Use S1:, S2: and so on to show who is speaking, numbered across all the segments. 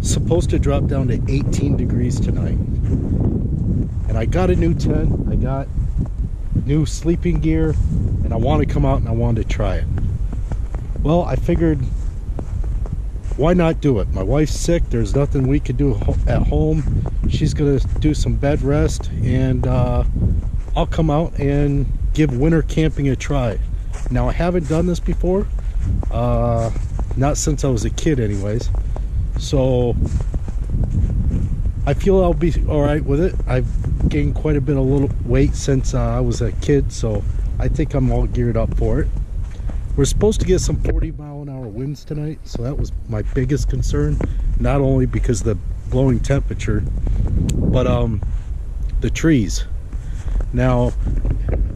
S1: Supposed to drop down to 18 degrees tonight. And I got a new tent, I got new sleeping gear, and I want to come out and I wanted to try it. Well, I figured, why not do it? My wife's sick, there's nothing we could do at home. She's gonna do some bed rest, and I'll come out and give winter camping a try. Now, I haven't done this before, not since I was a kid anyways, so I feel I'll be all right with it. I've gained quite a bit of little weight since I was a kid, so I think I'm all geared up for it. We're supposed to get some 40-mile-an-hour winds tonight, so that was my biggest concern, not only because of the blowing temperature, but the trees. Now,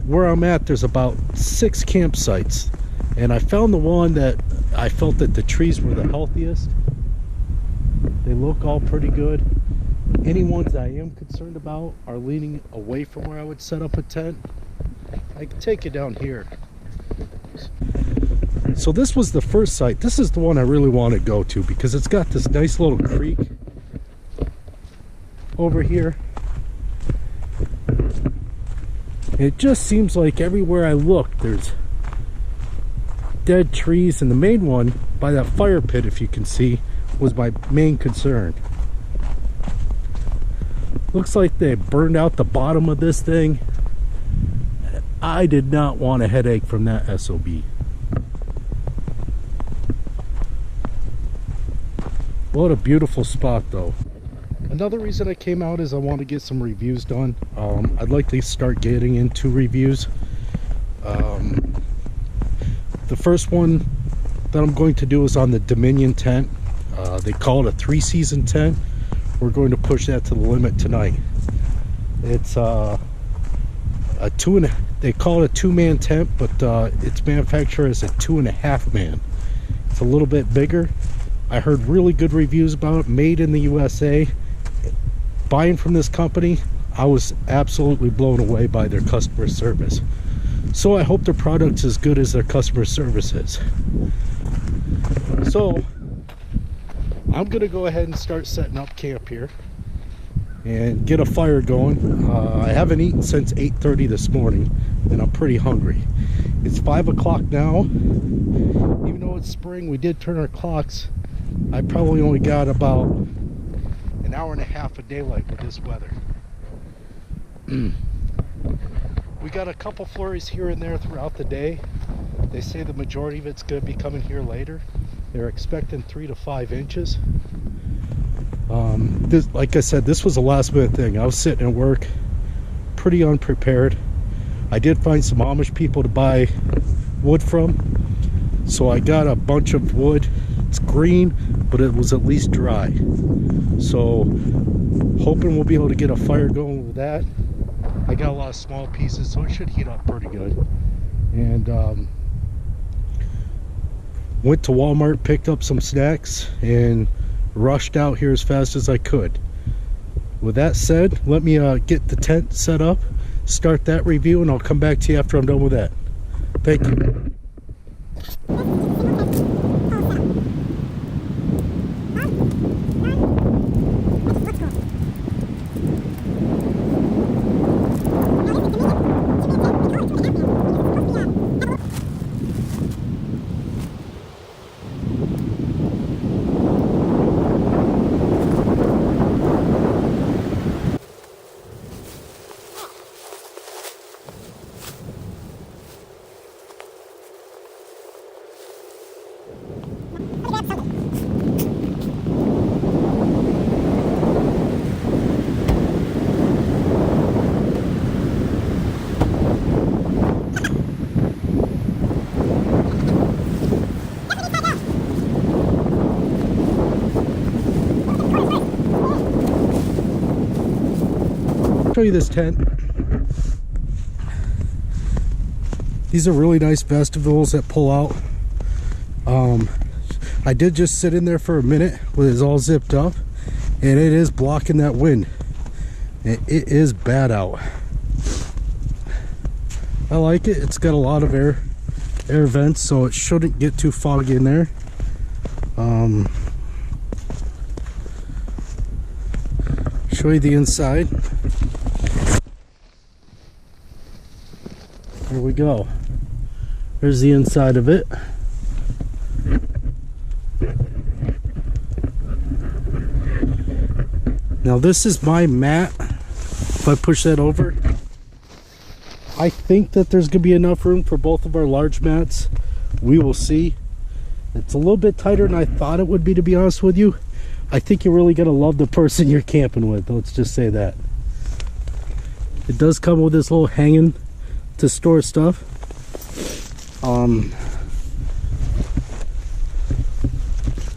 S1: where I'm at, there's about 6 campsites, and I found the one that I felt that the trees were the healthiest. They look all pretty good. Any ones I am concerned about are leaning away from where I would set up a tent. I can take you down here. So this was the first site. This is the one I really want to go to because it's got this nice little creek over here. It just seems like everywhere I look there's dead trees, and the main one by that fire pit, if you can see, was my main concern. Looks like they burned out the bottom of this thing. I did not want a headache from that SOB. What a beautiful spot though. Another reason I came out is I want to get some reviews done. I'd like to start getting into reviews. The first one that I'm going to do is on the Dominion tent. They call it a 3-season tent. We're going to push that to the limit tonight. It's they call it a 2-man tent, but it's manufactured as a 2.5-man. It's a little bit bigger. I heard really good reviews about it, made in the USA. Buying from this company, I was absolutely blown away by their customer service. So I hope their product's as good as their customer service is. So I'm gonna go ahead and start setting up camp here and get a fire going. I haven't eaten since 8:30 this morning, and I'm pretty hungry. It's 5 o'clock now. Even though it's spring, we did turn our clocks. I probably only got about an hour and a half of daylight with this weather. We got a couple flurries here and there throughout the day. They say the majority of it's going to be coming here later. They're expecting 3 to 5 inches. This, like I said, this was a last minute thing. I was sitting at work, pretty unprepared. I did find some Amish people to buy wood from, so I got a bunch of wood. It's green, but it was at least dry. So hoping we'll be able to get a fire going with that. I got a lot of small pieces, so it should heat up pretty good. And went to Walmart, picked up some snacks, and rushed out here as fast as I could. With that said, let me get the tent set up, start that review, and I'll come back to you after I'm done with that. Thank you. Show you this tent. These are really nice vestibules that pull out. I did just sit in there for a minute with it all zipped up, and it is blocking that wind. It is bad out. I like it. It's got a lot of air vents, so it shouldn't get too foggy in there. show you the inside. Here we go. Here's the inside of it. Now this is my mat. If I push that over, I think that there's gonna be enough room for both of our large mats. We will see. It's a little bit tighter than I thought it would be, to be honest with you. I think you're really gonna love the person you're camping with. Let's just say that. It does come with this little hanging to store stuff.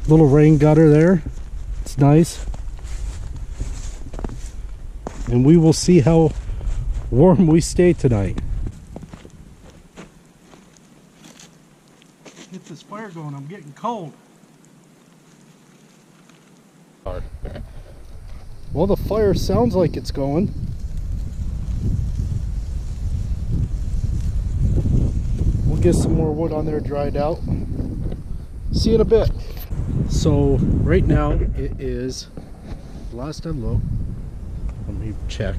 S1: Little rain gutter there. It's nice. And we will see how warm we stay tonight. Get this fire going, I'm getting cold. Well, the fire sounds like it's going. We'll get some more wood on there dried out. See you in a bit. So right now it is, last I looked, let me check.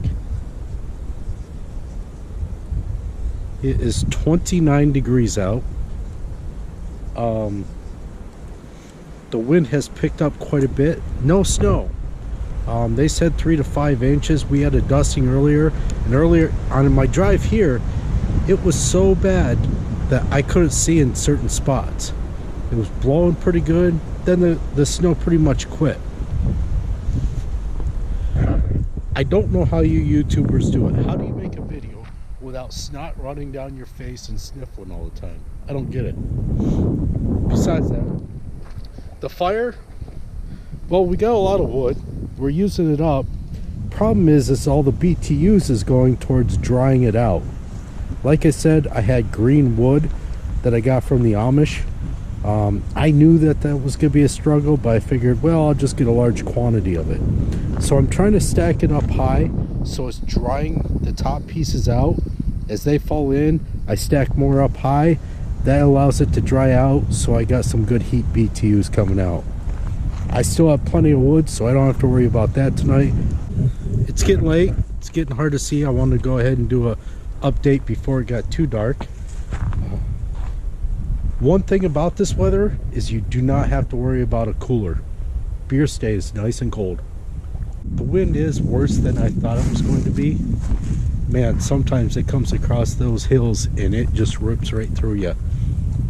S1: It is 29 degrees out. The wind has picked up quite a bit. No snow. They said 3 to 5 inches. We had a dusting earlier, and earlier on my drive here, it was so bad that I couldn't see in certain spots. It was blowing pretty good. Then the snow pretty much quit. I don't know how you YouTubers do it. How do you make a video without snot running down your face and sniffling all the time? I don't get it. Besides that, the fire, well, we got a lot of wood. We're using it up. Problem is all the BTUs is going towards drying it out. Like I said, I had green wood that I got from the Amish. I knew that was going to be a struggle, but I figured, well, I'll just get a large quantity of it. So I'm trying to stack it up high so it's drying the top pieces out. As they fall in, I stack more up high. That allows it to dry out, so I got some good heat BTUs coming out. I still have plenty of wood, so I don't have to worry about that tonight. It's getting late. It's getting hard to see. I wanted to go ahead and do a update before it got too dark. One thing about this weather is you do not have to worry about a cooler. Beer stays nice and cold. The wind is worse than I thought it was going to be. Man, sometimes it comes across those hills and it just rips right through you.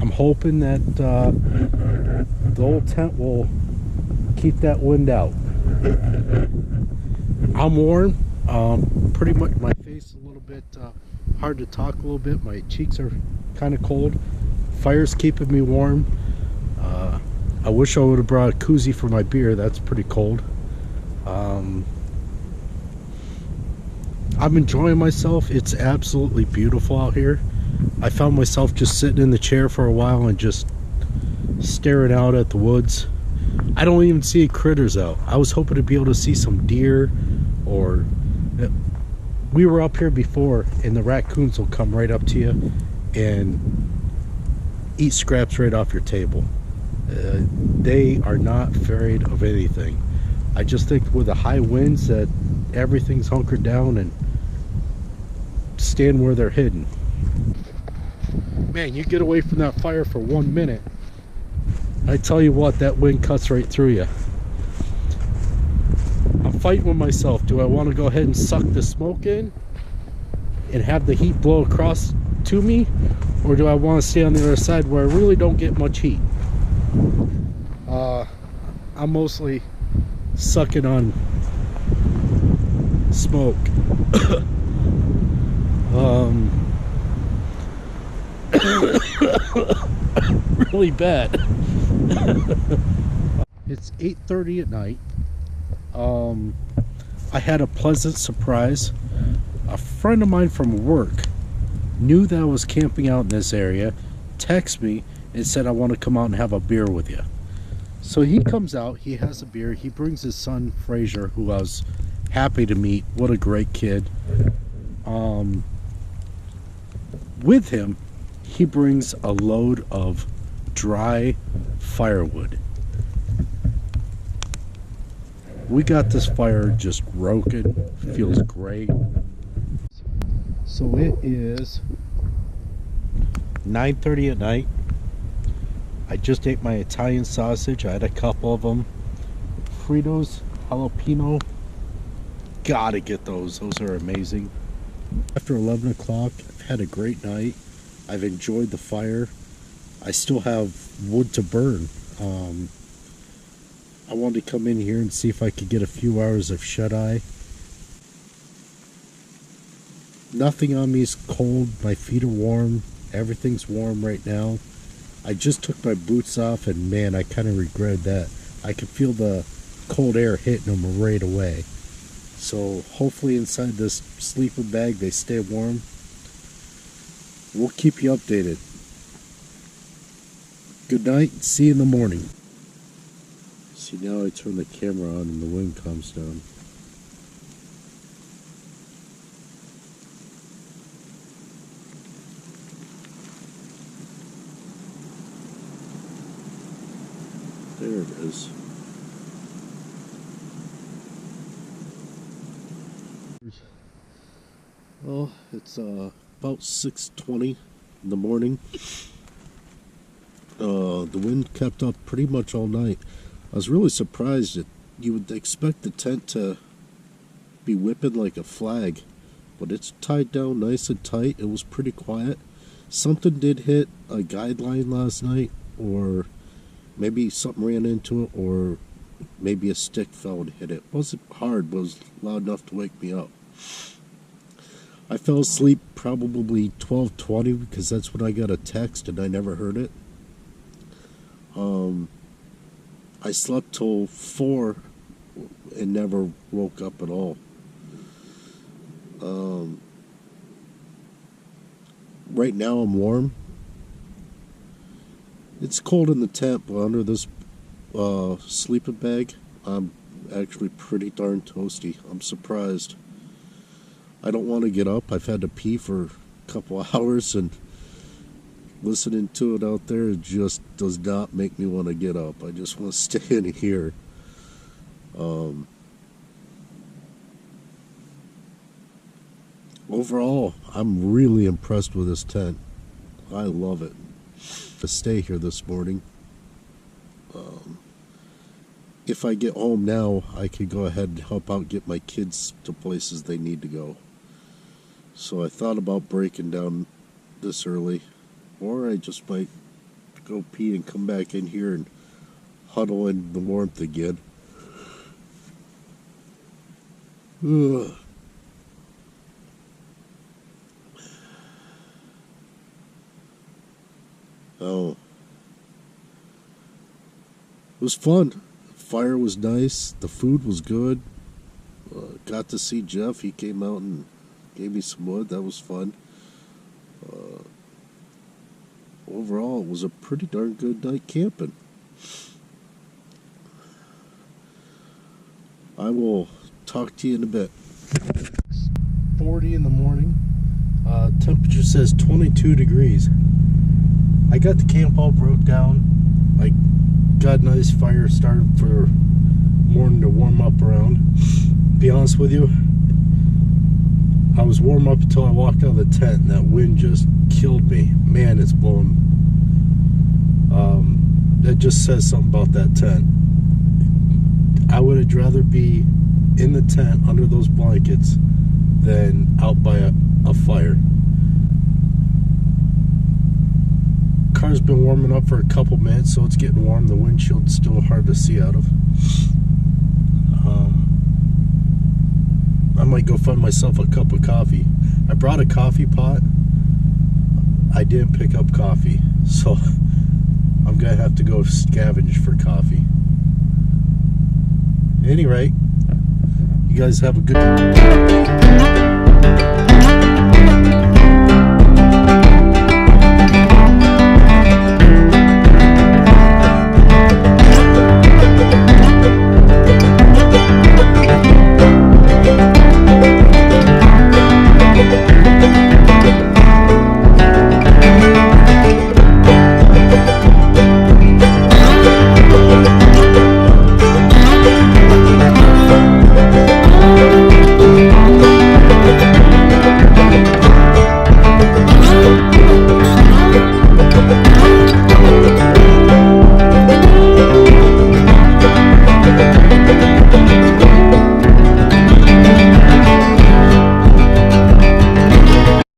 S1: I'm hoping that the old tent will keep that wind out. I'm warm. Pretty much my face is a little bit hard to talk a little bit. My cheeks are kind of cold. Fire's keeping me warm. I wish I would have brought a koozie for my beer. That's pretty cold. I'm enjoying myself. It's absolutely beautiful out here. I found myself just sitting in the chair for a while and just staring out at the woods. I don't even see critters out. I was hoping to be able to see some deer, or we were up here before and the raccoons will come right up to you and eat scraps right off your table. They are not afraid of anything. I just think with the high winds that everything's hunkered down and stand where they're hidden. Man, you get away from that fire for 1 minute, I tell you what, that wind cuts right through you. I'm fighting with myself. Do I want to go ahead and suck the smoke in and have the heat blow across to me, or do I want to stay on the other side where I really don't get much heat? I'm mostly sucking on smoke. Really bad. It's 8:30 at night. I had a pleasant surprise. A friend of mine from work knew that I was camping out in this area, texted me and said, I want to come out and have a beer with you. So he comes out, he has a beer, he brings his son Fraser, who I was happy to meet. What a great kid. With him, he brings a load of dry firewood. We got this fire just roking. Feels great. So it is 9:30 at night. I just ate my Italian sausage. I had a couple of them. Fritos jalapeno. Gotta get those. Those are amazing. After 11 o'clock, I've had a great night. I've enjoyed the fire. I still have wood to burn. I wanted to come in here and see if I could get a few hours of shut-eye. Nothing on me is cold. My feet are warm. Everything's warm right now. I just took my boots off, and man, I kind of regret that. I could feel the cold air hitting them right away. So hopefully inside this sleeping bag they stay warm. We'll keep you updated. Good night. See you in the morning. See, now I turn the camera on and the wind comes down. There it is. Well, it's about 6:20 in the morning. The wind kept up pretty much all night. I was really surprised that you would expect the tent to be whipping like a flag, but it's tied down nice and tight. It was pretty quiet. Something did hit a guideline last night, or maybe something ran into it, or maybe a stick fell and hit it. It wasn't hard, but it was loud enough to wake me up. I fell asleep probably 12:20 because that's when I got a text and I never heard it. I slept till 4 and never woke up at all. Right now I'm warm. It's cold in the tent, but under this sleeping bag, I'm actually pretty darn toasty. I'm surprised. I don't want to get up. I've had to pee for a couple of hours, and listening to it out there just does not make me want to get up. I just want to stay in here. Overall, I'm really impressed with this tent. I love it. To stay here this morning. If I get home now, I could go ahead and help out get my kids to places they need to go. So I thought about breaking down this early, or I just might go pee and come back in here and huddle in the warmth again. Ugh. Oh, it was fun. Fire was nice. The food was good. Got to see Jeff. He came out and gave me some wood. That was fun. Overall, it was a pretty darn good night camping. I will talk to you in a bit. 40 in the morning. Temperature says 22 degrees. I got the camp all broke down. I got a nice fire started for morning to warm up around. Be honest with you, I was warm up until I walked out of the tent, and that wind just killed me. Man, it's blowing. That just says something about that tent. I would have rather be in the tent under those blankets than out by a fire. Car's been warming up for a couple minutes, so it's getting warm. The windshield's still hard to see out of. I might go find myself a cup of coffee. I brought a coffee pot. I didn't pick up coffee, so I'm gonna have to go scavenge for coffee. At any rate, you guys have a good day.